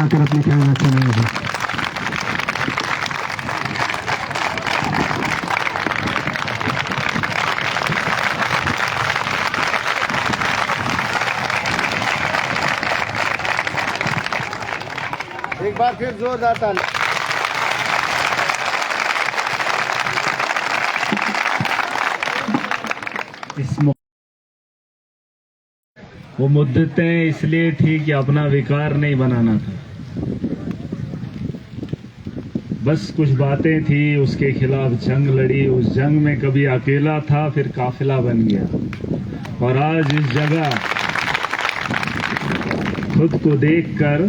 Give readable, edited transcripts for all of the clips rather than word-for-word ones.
आकर अपनी ख्याल रखा है। एक बार फिर जोरदार ताली। वो मुद्दतें इसलिए थी कि अपना विकार नहीं बनाना था, बस कुछ बातें थी, उसके खिलाफ जंग लड़ी, उस जंग में कभी अकेला था फिर काफिला बन गया, और आज इस जगह खुद को देखकर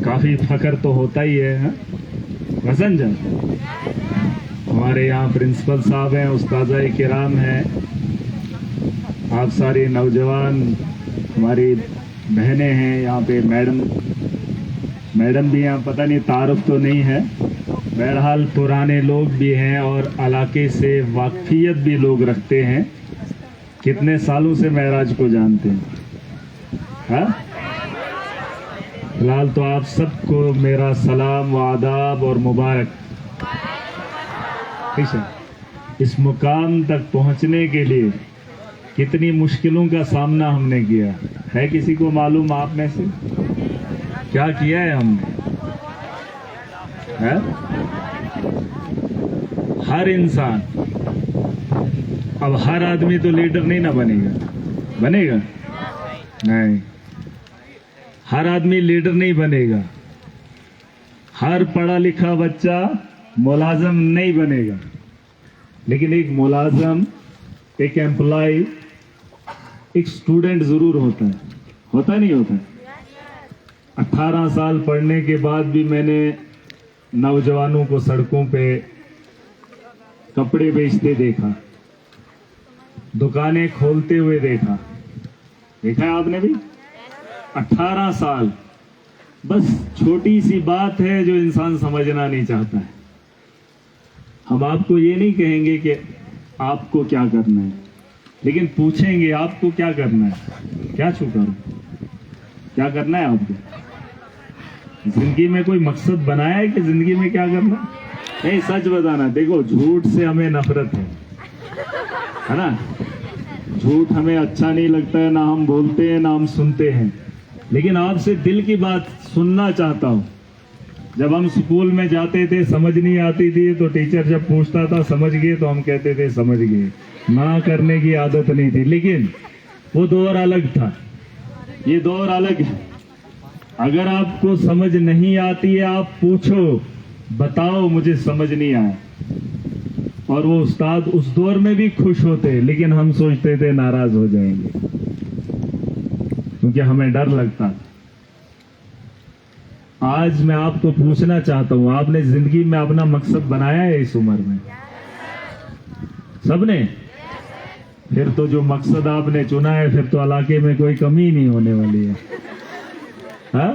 काफी फख्र तो होता ही है। हसन जन हमारे यहाँ प्रिंसिपल साहब हैं, उस्ताद-ए किराम हैं, आप सारे नौजवान हमारी बहनें हैं, यहाँ पे मैडम भी यहाँ, पता नहीं तारुफ तो नहीं है, बहरहाल पुराने लोग भी हैं और इलाके से वाकफियत भी लोग रखते हैं। कितने सालों से महराज को जानते हैं? हाँ, फिलहाल तो आप सबको मेरा सलाम व आदाब और मुबारक। ठीक है, इस मुकाम तक पहुंचने के लिए कितनी मुश्किलों का सामना हमने किया है, किसी को मालूम आप में से क्या किया है हमने? है? हर इंसान, अब हर आदमी तो लीडर नहीं ना बनेगा नहीं, हर आदमी लीडर नहीं बनेगा, हर पढ़ा लिखा बच्चा मुलाजम नहीं बनेगा, लेकिन एक मुलाजम, एक एम्प्लॉय, एक स्टूडेंट जरूर होता है। होता नहीं होता? 18 साल पढ़ने के बाद भी मैंने नौजवानों को सड़कों पे कपड़े बेचते देखा, दुकानें खोलते हुए देखा है आपने भी? 18 साल, बस छोटी सी बात है जो इंसान समझना नहीं चाहता है। हम आपको ये नहीं कहेंगे कि आपको क्या करना है, लेकिन पूछेंगे आपको क्या करना है, क्या छुपा, क्या करना है आपको? जिंदगी में कोई मकसद बनाया है कि जिंदगी में क्या करना? नहीं, सच बताना। देखो, झूठ से हमें नफरत है ना? झूठ हमें अच्छा नहीं लगता है, ना हम बोलते हैं ना हम सुनते हैं, लेकिन आपसे दिल की बात सुनना चाहता हूं। जब हम स्कूल में जाते थे, समझ नहीं आती थी, तो टीचर जब पूछता था समझ गए, तो हम कहते थे समझ गए, ना करने की आदत नहीं थी। लेकिन वो दौर अलग था, ये दौर अलग है। अगर आपको समझ नहीं आती है, आप पूछो, बताओ मुझे समझ नहीं आया, और वो उस्ताद उस दौर में भी खुश होते, लेकिन हम सोचते थे नाराज हो जाएंगे, क्योंकि हमें डर लगता था। आज मैं आपको पूछना चाहता हूं, आपने जिंदगी में अपना मकसद बनाया है इस उम्र में? सबने? फिर तो जो मकसद आपने चुना है, फिर तो इलाके में कोई कमी नहीं होने वाली है। हाँ?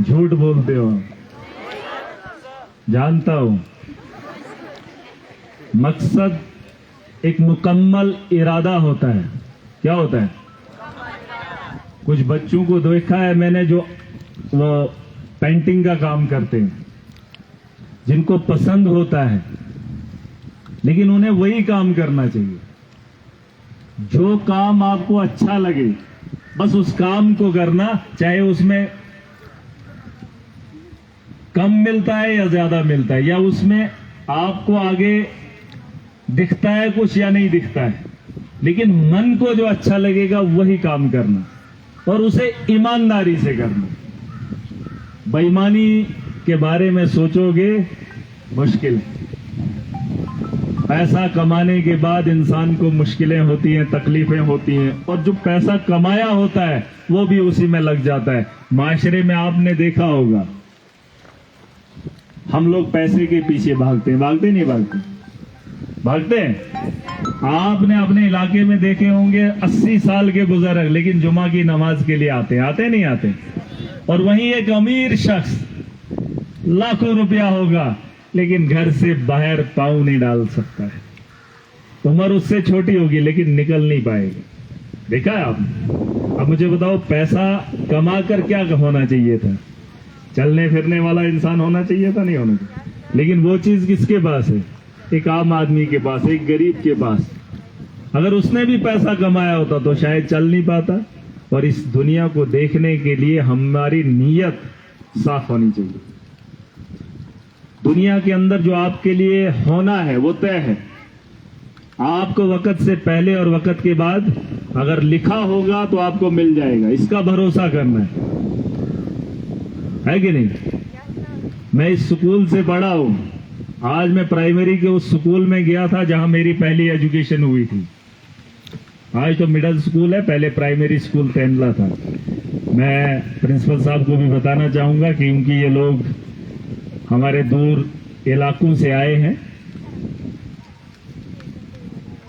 झूठ बोलते हो, जानता हूं। मकसद एक मुकम्मल इरादा होता है। क्या होता है? कुछ बच्चों को देखा है मैंने, जो वो पेंटिंग का काम करते हैं, जिनको पसंद होता है, लेकिन उन्हें वही काम करना चाहिए जो काम आपको अच्छा लगे, बस उस काम को करना, चाहे उसमें कम मिलता है या ज्यादा मिलता है, या उसमें आपको आगे दिखता है कुछ या नहीं दिखता है, लेकिन मन को जो अच्छा लगेगा वही काम करना, और उसे ईमानदारी से करना। बेईमानी के बारे में सोचोगे, मुश्किल है। पैसा कमाने के बाद इंसान को मुश्किलें होती हैं, तकलीफें होती हैं, और जो पैसा कमाया होता है वो भी उसी में लग जाता है। माशरे में आपने देखा होगा, हम लोग पैसे के पीछे भागते हैं, भागते नहीं भागते? भागते हैं। आपने अपने इलाके में देखे होंगे 80 साल के बुजुर्ग, लेकिन जुमा की नमाज के लिए आते नहीं आते? और वहीं एक अमीर शख्स, लाखों रुपया होगा, लेकिन घर से बाहर पांव नहीं डाल सकता है। उम्र उससे छोटी होगी, लेकिन निकल नहीं पाएगी। देखा है आप? अब मुझे बताओ, पैसा कमा कर क्या होना चाहिए था? चलने फिरने वाला इंसान होना चाहिए था, नहीं होना चाहिए? लेकिन वो चीज किसके पास है? एक आम आदमी के पास, एक गरीब के पास। अगर उसने भी पैसा कमाया होता तो शायद चल नहीं पाता। और इस दुनिया को देखने के लिए हमारी नीयत साफ होनी चाहिए। दुनिया के अंदर जो आपके लिए होना है वो तय है। आपको वक्त से पहले और वक्त के बाद अगर लिखा होगा तो आपको मिल जाएगा, इसका भरोसा करना है कि नहीं? मैं इस स्कूल से पढ़ा हूं। आज मैं प्राइमरी के उस स्कूल में गया था जहां मेरी पहली एजुकेशन हुई थी। आज तो मिडिल स्कूल है, पहले प्राइमरी स्कूल तेंदला था। मैं प्रिंसिपल साहब को भी बताना चाहूंगा कि क्योंकि ये लोग हमारे दूर इलाकों से आए हैं।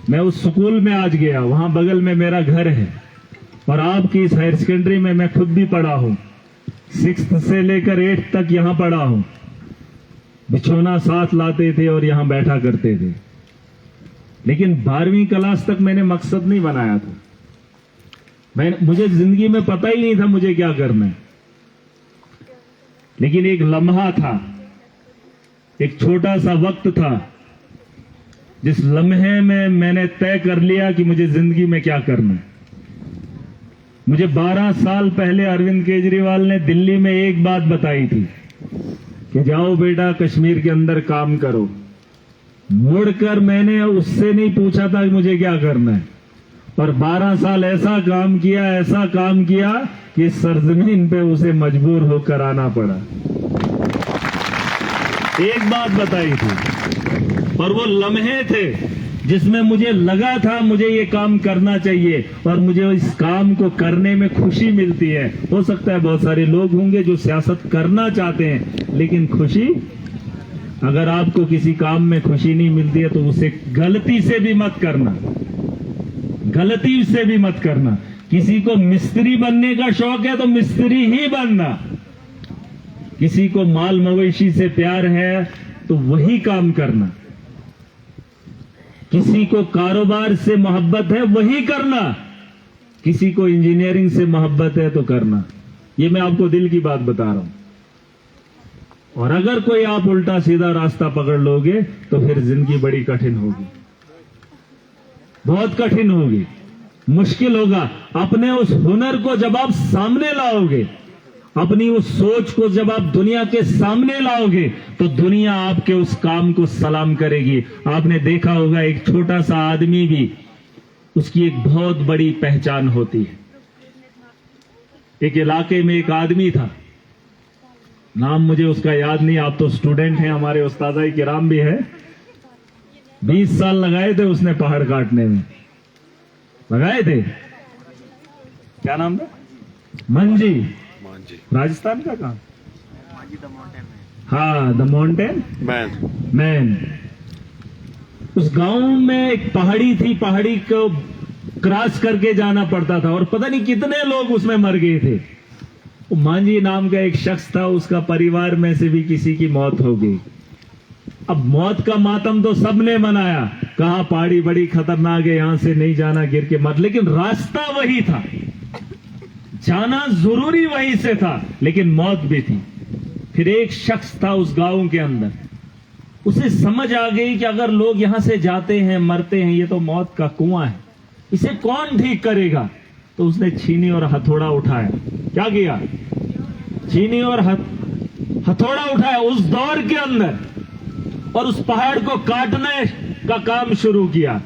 मैं उस स्कूल में आज गया, वहां बगल में मेरा घर है। और आपकी इस हायर सेकेंडरी में मैं खुद भी पढ़ा हूं। 6th से लेकर 8th तक यहां पढ़ा हूं। बिछोना साथ लाते थे और यहां बैठा करते थे। लेकिन 12वीं क्लास तक मैंने मकसद नहीं बनाया था। मुझे जिंदगी में पता ही नहीं था मुझे क्या करना है। लेकिन एक लम्हा था, एक छोटा सा वक्त था, जिस लम्हे में मैंने तय कर लिया कि मुझे जिंदगी में क्या करना है। मुझे 12 साल पहले अरविंद केजरीवाल ने दिल्ली में एक बात बताई थी कि जाओ बेटा कश्मीर के अंदर काम करो। मुड़कर मैंने उससे नहीं पूछा था कि मुझे क्या करना है। और 12 साल ऐसा काम किया कि सरजमीन पे उसे मजबूर होकर आना पड़ा। एक बात बताई थी और वो लम्हे थे जिसमें मुझे लगा था मुझे ये काम करना चाहिए और मुझे इस काम को करने में खुशी मिलती है। हो सकता है बहुत सारे लोग होंगे जो सियासत करना चाहते हैं, लेकिन खुशी, अगर आपको किसी काम में खुशी नहीं मिलती है तो उसे गलती से भी मत करना, गलती से भी मत करना। किसी को मिस्त्री बनने का शौक है तो मिस्त्री ही बनना। किसी को माल मवेशी से प्यार है तो वही काम करना। किसी को कारोबार से मोहब्बत है वही करना। किसी को इंजीनियरिंग से मोहब्बत है तो करना। ये मैं आपको दिल की बात बता रहा हूं। और अगर कोई आप उल्टा सीधा रास्ता पकड़ लोगे तो फिर जिंदगी बड़ी कठिन होगी, बहुत कठिन होगी, मुश्किल होगा। अपने उस हुनर को जब आप सामने लाओगे, अपनी उस सोच को जब आप दुनिया के सामने लाओगे तो दुनिया आपके उस काम को सलाम करेगी। आपने देखा होगा एक छोटा सा आदमी भी, उसकी एक बहुत बड़ी पहचान होती है। एक इलाके में एक आदमी था, नाम मुझे उसका याद नहीं, आप तो स्टूडेंट हैं, हमारे उस्ताद किराम भी है। 20 साल लगाए थे उसने पहाड़ काटने में, लगाए थे। क्या नाम था? मंजी, राजस्थान का काम। हाँ, द माउंटेन मैन। उस गांव में एक पहाड़ी थी, पहाड़ी को क्रॉस करके जाना पड़ता था और पता नहीं कितने लोग उसमें मर गए थे। वो मांझी नाम का एक शख्स था, उसका परिवार में से भी किसी की मौत हो गई। अब मौत का मातम तो सबने मनाया, कहा पहाड़ी बड़ी खतरनाक है, यहां से नहीं जाना, गिर के मत। लेकिन रास्ता वही था, जाना जरूरी वहीं से था, लेकिन मौत भी थी। फिर एक शख्स था उस गांव के अंदर, उसे समझ आ गई कि अगर लोग यहां से जाते हैं, मरते हैं, ये तो मौत का कुआं है, इसे कौन ठीक करेगा। तो उसने छीनी और हथौड़ा उठाया। क्या किया? छीनी और हथौड़ा उठाया उस दौर के अंदर और उस पहाड़ को काटने का काम शुरू किया।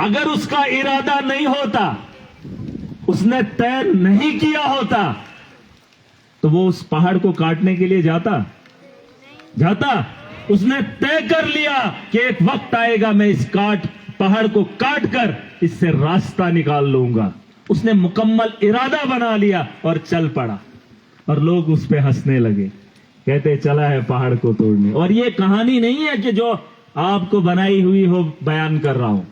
अगर उसका इरादा नहीं होता, उसने तय नहीं किया होता, तो वो उस पहाड़ को काटने के लिए जाता। उसने तय कर लिया कि एक वक्त आएगा मैं इस पहाड़ को काट कर इससे रास्ता निकाल लूंगा। उसने मुकम्मल इरादा बना लिया और चल पड़ा। और लोग उस पे हंसने लगे, कहते चला है पहाड़ को तोड़ने। और ये कहानी नहीं है कि जो आपको बनाई हुई हो बयान कर रहा हूं,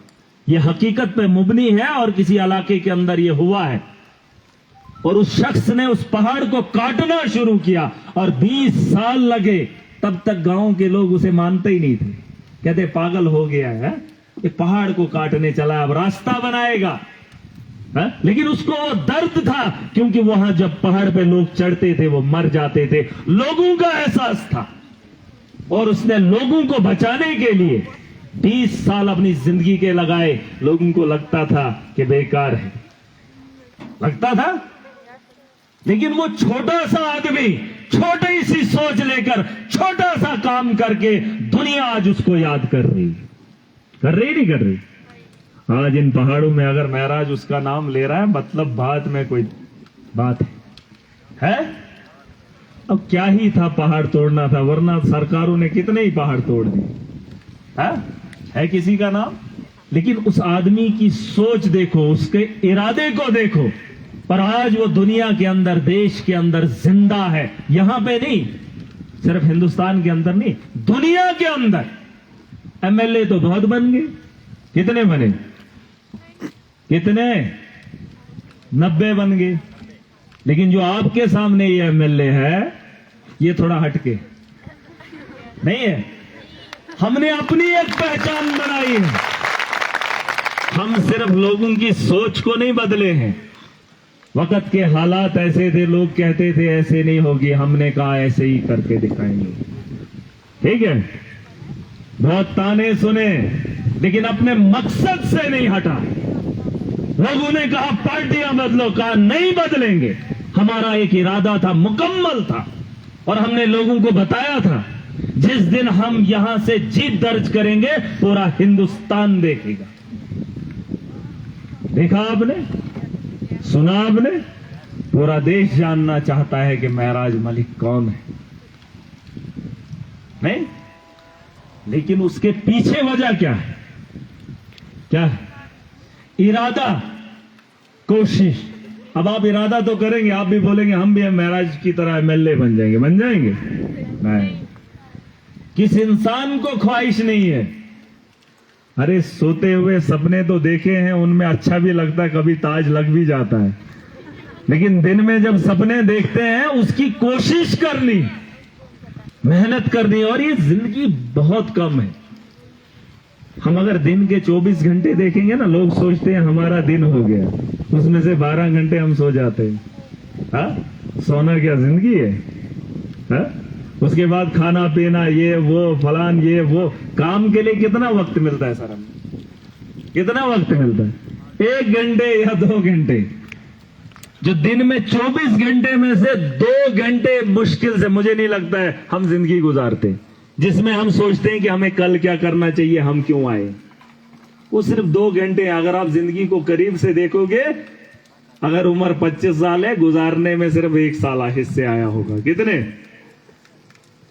ये हकीकत पे मुबनी है और किसी इलाके के अंदर ये हुआ है। और उस शख्स ने उस पहाड़ को काटना शुरू किया और 20 साल लगे। तब तक गांव के लोग उसे मानते ही नहीं थे, कहते पागल हो गया है, ये पहाड़ को काटने चला, अब रास्ता बनाएगा। लेकिन उसको वो दर्द था, क्योंकि वहां जब पहाड़ पे लोग चढ़ते थे वो मर जाते थे, लोगों का एहसास था। और उसने लोगों को बचाने के लिए 20 साल अपनी जिंदगी के लगाए। लोगों को लगता था कि बेकार है, लगता था, लेकिन वो छोटा सा आदमी छोटी सी सोच लेकर छोटा सा काम करके दुनिया आज उसको याद कर रही नहीं कर रही। आज इन पहाड़ों में अगर महराज उसका नाम ले रहा है, मतलब बात में कोई बात है? अब क्या ही था, पहाड़ तोड़ना था, वरना सरकारों ने कितने ही पहाड़ तोड़ दिए। है किसी का नाम? लेकिन उस आदमी की सोच देखो, उसके इरादे को देखो। पर आज वो दुनिया के अंदर, देश के अंदर जिंदा है। यहां पे नहीं, सिर्फ हिंदुस्तान के अंदर नहीं, दुनिया के अंदर। एमएलए तो बहुत बन गए, कितने बने? कितने? 90 बन गए। लेकिन जो आपके सामने ये एमएलए है, ये थोड़ा हटके नहीं है। हमने अपनी एक पहचान बनाई है। हम सिर्फ लोगों की सोच को नहीं बदले हैं। वक्त के हालात ऐसे थे, लोग कहते थे ऐसे नहीं होगी, हमने कहा ऐसे ही करके दिखाएंगे। ठीक है, बहुत ताने सुने, लेकिन अपने मकसद से नहीं हटा। लोगों ने कहा पार्टियां बदलो, कहा नहीं बदलेंगे। हमारा एक इरादा था, मुकम्मल था, और हमने लोगों को बताया था जिस दिन हम यहां से जीत दर्ज करेंगे, पूरा हिंदुस्तान देखेगा। देखा आपने, सुना आपने, पूरा देश जानना चाहता है कि महराज मलिक कौन है। नहीं, लेकिन उसके पीछे वजह क्या है? क्या है? इरादा, कोशिश। अब आप इरादा तो करेंगे, आप भी बोलेंगे हम भी महराज की तरह एमएलए बन जाएंगे। बन जाएंगे? नहीं। किस इंसान को ख्वाहिश नहीं है? अरे सोते हुए सपने तो देखे हैं, उनमें अच्छा भी लगता है, कभी ताज लग भी जाता है। लेकिन दिन में जब सपने देखते हैं, उसकी कोशिश करनी, मेहनत करनी। और ये जिंदगी बहुत कम है। हम अगर दिन के 24 घंटे देखेंगे ना, लोग सोचते हैं हमारा दिन हो गया, उसमें से 12 घंटे हम सो जाते हैं। सोना क्या जिंदगी है? उसके बाद खाना पीना, ये वो फलान, ये वो। काम के लिए कितना वक्त मिलता है सर हमें? कितना वक्त मिलता है? 1 घंटे या 2 घंटे। जो दिन में 24 घंटे में से 2 घंटे मुश्किल से, मुझे नहीं लगता है, हम जिंदगी गुजारते, जिसमें हम सोचते हैं कि हमें कल क्या करना चाहिए, हम क्यों आए। वो सिर्फ 2 घंटे। अगर आप जिंदगी को करीब से देखोगे, अगर उम्र 25 साल है, गुजारने में सिर्फ 1 साल हिस्से आया होगा। कितने?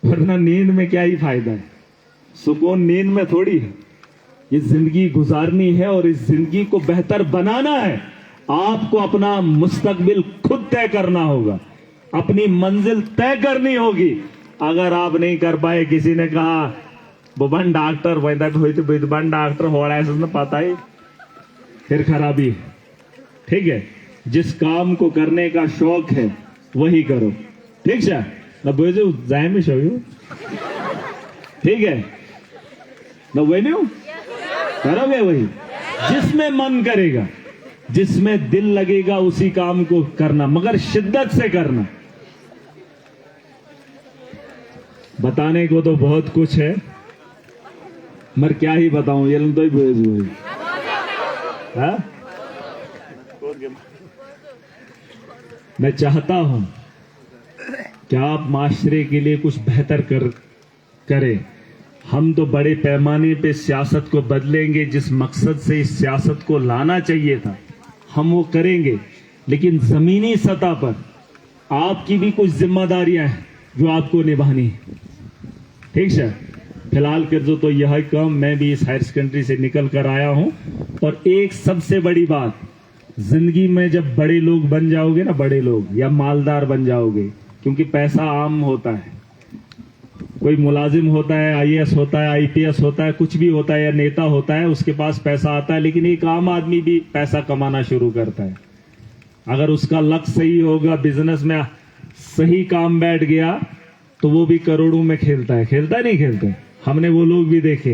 वरना नींद में क्या ही फायदा है? सुकून नींद में थोड़ी है। ये जिंदगी गुजारनी है और इस जिंदगी को बेहतर बनाना है। आपको अपना मुस्तकबिल खुद तय करना होगा, अपनी मंजिल तय करनी होगी। अगर आप नहीं कर पाए, किसी ने कहा बुबन डॉक्टर बुबन डॉक्टर हो रहा है, पता ही, फिर खराबी है। ठीक है, जिस काम को करने का शौक है वही करो। ठीक है ना? जाए में शो, ठीक है ना? वही नहीं करोगे, वही जिसमें मन करेगा, जिसमें दिल लगेगा, उसी काम को करना, मगर शिद्दत से करना। बताने को तो बहुत कुछ है, मगर क्या ही बताऊं, ये तो ही मैं चाहता हूं कि आप माशरे के लिए कुछ बेहतर करें। हम तो बड़े पैमाने पे सियासत को बदलेंगे, जिस मकसद से इस सियासत को लाना चाहिए था हम वो करेंगे। लेकिन जमीनी सतह पर आपकी भी कुछ जिम्मेदारियां हैं जो आपको निभानी है। ठीक है, फिलहाल कर जो तो यह काम, मैं भी इस हायर सेकेंडरी से निकल कर आया हूं। और एक सबसे बड़ी बात, जिंदगी में जब बड़े लोग बन जाओगे ना, बड़े लोग या मालदार बन जाओगे, क्योंकि पैसा आम होता है, कोई मुलाजिम होता है, आईएएस होता है, आईपीएस होता है, कुछ भी होता है, या नेता होता है, उसके पास पैसा आता है। लेकिन एक आम आदमी भी पैसा कमाना शुरू करता है। अगर उसका लक्ष्य सही होगा, बिजनेस में सही काम बैठ गया, तो वो भी करोड़ों में खेलता है। खेलता है नहीं खेलता है? हमने वो लोग भी देखे।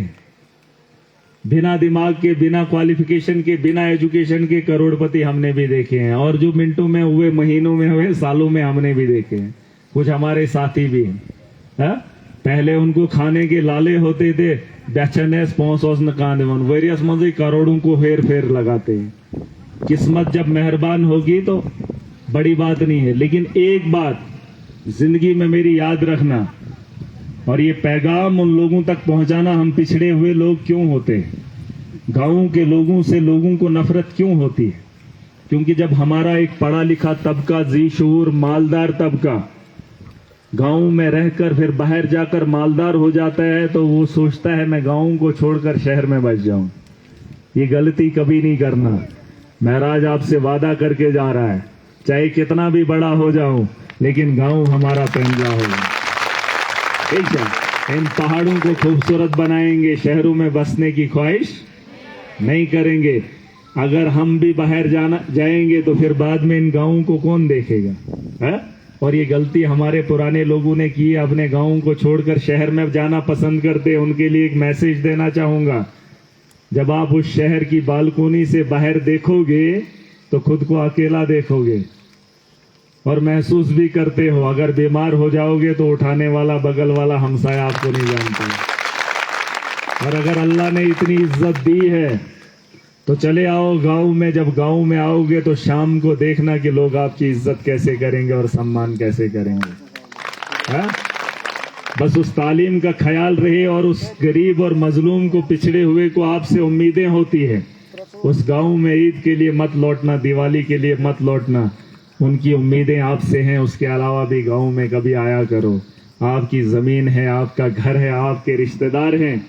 बिना दिमाग के, बिना क्वालिफिकेशन के, बिना एजुकेशन के करोड़पति हमने भी देखे हैं, और जो मिनटों में हुए, महीनों में हुए, सालों में हमने भी देखे हैं। कुछ हमारे साथी भी हैं, हाँ? पहले उनको खाने के लाले होते थे, बेचनेस पौंसौस नकान वरियस मंजी करोड़ों को हेर फेर लगाते हैं। किस्मत जब मेहरबान होगी तो बड़ी बात नहीं है, लेकिन एक बात जिंदगी में मेरी याद रखना, और ये पैगाम उन लोगों तक पहुंचाना, हम पिछड़े हुए लोग क्यों होते हैं, गांवों के लोगों से लोगों को नफरत क्यों होती है? क्योंकि जब हमारा एक पढ़ा लिखा तबका, जी शूर, मालदार तबका गांव में रहकर फिर बाहर जाकर मालदार हो जाता है, तो वो सोचता है मैं गांव को छोड़कर शहर में बस जाऊं। ये गलती कभी नहीं करना। महराज आपसे वादा करके जा रहा है, चाहे कितना भी बड़ा हो जाऊं, लेकिन गांव हमारा पंजा होगा। ठीक है, इन पहाड़ों को खूबसूरत बनाएंगे, शहरों में बसने की ख्वाहिश नहीं करेंगे। अगर हम भी बाहर जाएंगे तो फिर बाद में इन गांवों को कौन देखेगा, है? और ये गलती हमारे पुराने लोगों ने की है, अपने गांवों को छोड़कर शहर में जाना पसंद करते हैं। उनके लिए एक मैसेज देना चाहूंगा, जब आप उस शहर की बालकोनी से बाहर देखोगे तो खुद को अकेला देखोगे और महसूस भी करते हो। अगर बीमार हो जाओगे तो उठाने वाला, बगल वाला, हमसाया आपको नहीं जानता। और अगर अल्लाह ने इतनी इज्जत दी है तो चले आओ गांव में। जब गांव में आओगे तो शाम को देखना कि लोग आपकी इज्जत कैसे करेंगे और सम्मान कैसे करेंगे, है? बस उस तालीम का ख्याल रहे, और उस गरीब और मजलूम को, पिछड़े हुए को आपसे उम्मीदें होती है। उस गांव में ईद के लिए मत लौटना, दिवाली के लिए मत लौटना, उनकी उम्मीदें आपसे हैं। उसके अलावा भी गांव में कभी आया करो। आपकी जमीन है, आपका घर है, आपके रिश्तेदार हैं,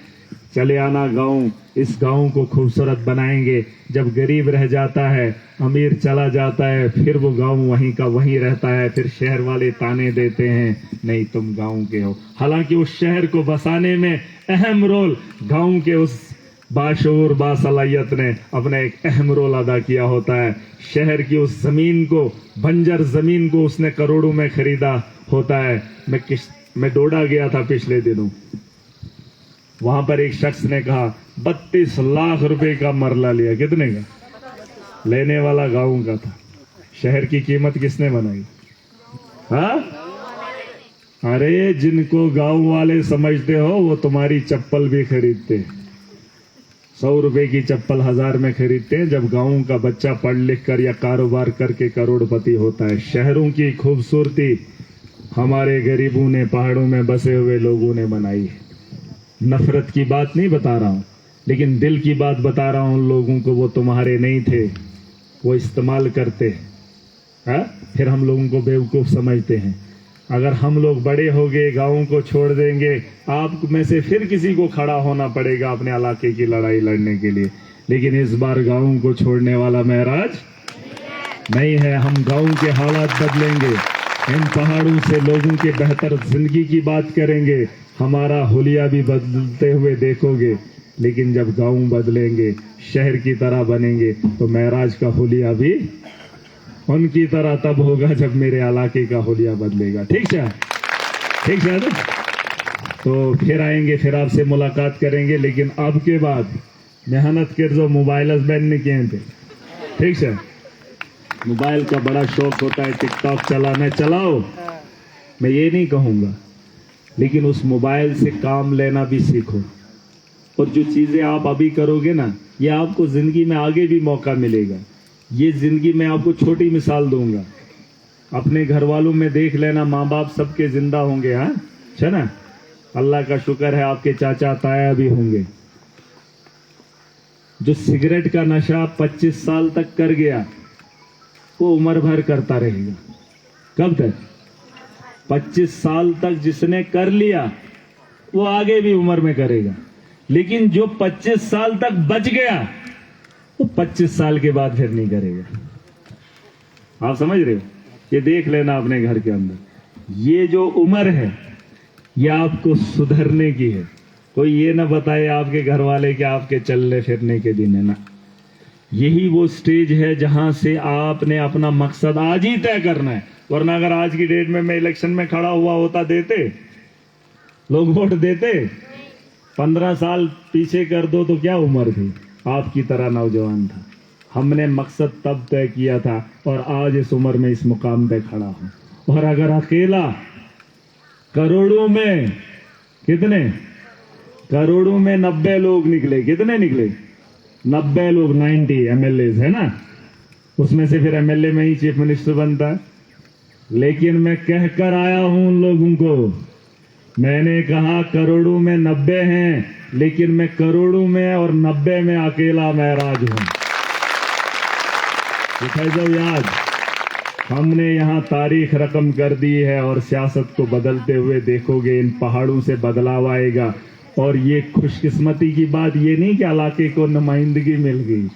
चले आना गांव। इस गांव को खूबसूरत बनाएंगे। जब गरीब रह जाता है, अमीर चला जाता है, फिर वो गांव वहीं का वहीं रहता है। फिर शहर वाले ताने देते हैं, नहीं तुम गांव के हो। हालांकि उस शहर को बसाने में अहम रोल गांव के उस बाशऊर, बासलाहियत ने अपना एक अहम रोल अदा किया होता है। शहर की उस जमीन को, बंजर जमीन को उसने करोड़ों में खरीदा होता है। मैं डोडा गया था पिछले दिनों, वहां पर एक शख्स ने कहा 32 लाख रुपए का मरला लिया। कितने का? लेने वाला गांव का था। शहर की कीमत किसने बनाई? हाँ? अरे जिनको गांव वाले समझते हो वो तुम्हारी चप्पल भी खरीदते। 100 रुपए की चप्पल 1000 में खरीदते हैं। जब गांव का बच्चा पढ़ लिख कर या कारोबार करके करोड़पति होता है। शहरों की खूबसूरती हमारे गरीबों ने, पहाड़ों में बसे हुए लोगों ने बनाई है। नफरत की बात नहीं बता रहा हूं, लेकिन दिल की बात बता रहा हूं उन लोगों को। वो तुम्हारे नहीं थे, वो इस्तेमाल करते हैं, फिर हम लोगों को बेवकूफ समझते हैं। अगर हम लोग बड़े हो गए, गाँव को छोड़ देंगे, आप में से फिर किसी को खड़ा होना पड़ेगा अपने इलाके की लड़ाई लड़ने के लिए। लेकिन इस बार गाँव को छोड़ने वाला महराज नहीं है। हम गाँव के हालात बदलेंगे, इन पहाड़ों से लोगों के बेहतर जिंदगी की बात करेंगे। हमारा हुलिया भी बदलते हुए देखोगे। लेकिन जब गांव बदलेंगे, शहर की तरह बनेंगे, तो महराज का हुलिया भी उनकी तरह तब होगा जब मेरे इलाके का हुलिया बदलेगा। ठीक है, ठीक है। तो फिर आएंगे, फिर आपसे मुलाकात करेंगे। लेकिन अब के बाद मेहनत कर जो मोबाइल बैंड ने किए थे, ठीक है। मोबाइल का बड़ा शौक होता है, टिकटॉक चलाना, चलाओ, मैं ये नहीं कहूँगा, लेकिन उस मोबाइल से काम लेना भी सीखो। और जो चीज़ें आप अभी करोगे ना, ये आपको ज़िंदगी में आगे भी मौका मिलेगा। ये ज़िंदगी में आपको छोटी मिसाल दूंगा, अपने घर वालों में देख लेना, माँ बाप सबके जिंदा होंगे, हाँ, है ना। अल्लाह का शुक्र है आपके चाचा ताया भी होंगे। जो सिगरेट का नशा 25 साल तक कर गया, वो उम्र भर करता रहेगा। कब तक? 25 साल तक जिसने कर लिया वो आगे भी उम्र में करेगा। लेकिन जो 25 साल तक बच गया वो 25 साल के बाद फिर नहीं करेगा। आप समझ रहे हो? ये देख लेना अपने घर के अंदर। ये जो उम्र है ये आपको सुधरने की है। कोई ये ना बताए आपके घर वाले कि आपके चलने फिरने के दिन है ना। यही वो स्टेज है जहां से आपने अपना मकसद आज ही तय करना है। वरना अगर आज की डेट में मैं इलेक्शन में खड़ा हुआ होता, देते लोग वोट देते? 15 साल पीछे कर दो तो क्या उम्र थी, आपकी तरह नौजवान था। हमने मकसद तब तय किया था और आज इस उम्र में इस मुकाम पे खड़ा हूं। और अगर अकेला करोड़ों में कितने, करोड़ों में 90 लोग निकले, कितने निकले, 90 लोग, 90 MLAs है ना, उसमें से फिर MLA में ही चीफ मिनिस्टर बनता है। लेकिन मैं कहकर आया हूं उन लोगों को, मैंने कहा करोड़ों में 90 हैं, लेकिन मैं करोड़ों में और 90 में अकेला महराज हूं। जब याद, हमने यहां तारीख रकम कर दी है और सियासत को बदलते हुए देखोगे, इन पहाड़ों से बदलाव आएगा। और ये खुशकिस्मती की बात ये नहीं कि इलाके को नुमाइंदगी मिल गई,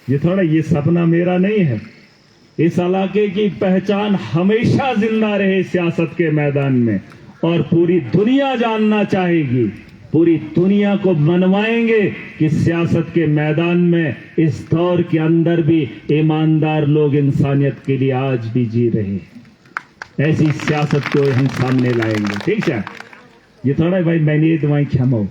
ये थोड़ा, ये सपना मेरा नहीं है। इस इलाके की पहचान हमेशा जिंदा रहे सियासत के मैदान में, और पूरी दुनिया जानना चाहेगी, पूरी दुनिया को मनवाएंगे कि सियासत के मैदान में इस दौर के अंदर भी ईमानदार लोग इंसानियत के लिए आज भी जी रहे हैं। ऐसी सियासत को हम सामने लाएंगे, ठीक है। ये थोड़ा भाई मैंने तुम्हारी क्षमा,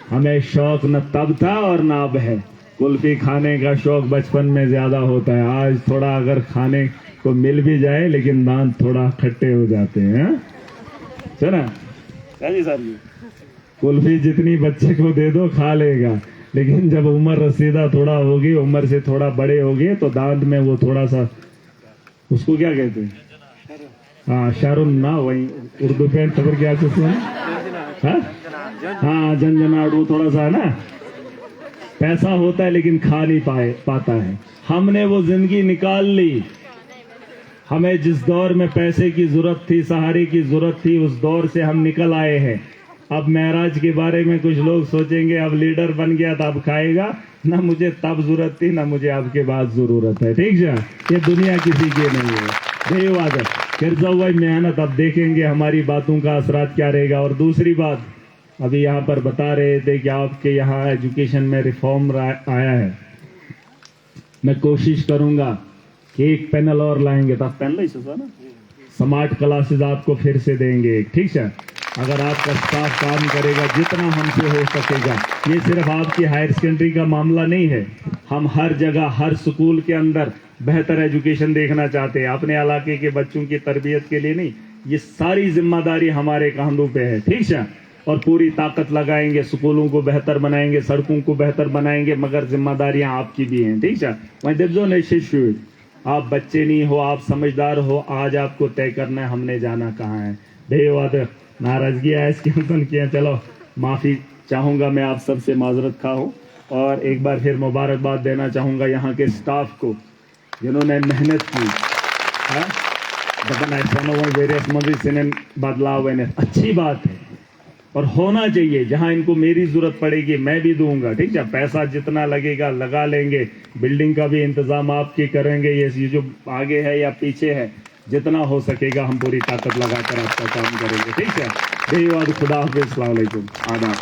हमें शौक न तब था और न अब है। कुल्फी खाने का शौक बचपन में ज्यादा होता है, आज थोड़ा अगर खाने को मिल भी जाए लेकिन दांत थोड़ा खट्टे हो जाते हैं। चला जी सर, कुल्फी जितनी बच्चे को दे दो खा लेगा, लेकिन जब उम्र रसीदा थोड़ा होगी, उम्र से थोड़ा बड़े होगे तो दांत में वो थोड़ा सा, उसको क्या कहते हैं, हाँ शर्म ना, वही उर्दू पे खबर क्या हाँ झंझनाट, वो थोड़ा सा ना पैसा होता है लेकिन खा नहीं पाता है। हमने वो जिंदगी निकाल ली। हमें जिस दौर में पैसे की जरूरत थी, सहारे की जरूरत थी, उस दौर से हम निकल आए हैं। अब महराज के बारे में कुछ लोग सोचेंगे अब लीडर बन गया तो अब खाएगा ना, मुझे तब जरूरत थी ना मुझे आपके बाद जरूरत है, ठीक है। ये दुनिया किसी की नहीं है, धन्यवाद। फिर जाओ भाई मेहनत, अब देखेंगे हमारी बातों का असरात क्या रहेगा। और दूसरी बात, अभी यहाँ पर बता रहे थे कि आपके यहाँ एजुकेशन में रिफॉर्म आया है। मैं कोशिश करूंगा कि एक पैनल और लाएंगे, तो पैनल ही ना, स्मार्ट क्लासेस आपको फिर से देंगे, ठीक है। अगर आपका स्टाफ काम करेगा जितना हमसे हो सकेगा, ये सिर्फ आपकी हायर सेकेंडरी का मामला नहीं है, हम हर जगह हर स्कूल के अंदर बेहतर एजुकेशन देखना चाहते हैं, अपने इलाके के बच्चों की तरबियत के लिए नहीं। ये सारी जिम्मेदारी हमारे कंधों पे है, ठीक है। और पूरी ताकत लगाएंगे, स्कूलों को बेहतर बनाएंगे, सड़कों को बेहतर बनाएंगे, मगर जिम्मेदारियां आपकी भी हैं, ठीक है। वहीं दिव्जो ने शिशु, आप बच्चे नहीं हो, आप समझदार हो, आज आपको तय करना है हमने जाना कहाँ है। धन्यवाद। नाराजगी है इसके अंदर किया, चलो माफी चाहूंगा, मैं आप सबसे माजरत खा हूँ। और एक बार फिर मुबारकबाद देना चाहूंगा यहाँ के स्टाफ को जिन्होंने मेहनत की है। बदलाव अच्छी बात है और होना चाहिए। जहां इनको मेरी जरूरत पड़ेगी मैं भी दूंगा, ठीक है। पैसा जितना लगेगा लगा लेंगे, बिल्डिंग का भी इंतजाम आपकी करेंगे। ये जो आगे है या पीछे है, जितना हो सकेगा हम पूरी ताकत लगाकर आपका काम करेंगे, ठीक है। धन्यवाद। खुदा हाफिज़, अस्सलाम वालेकुम, आदाब।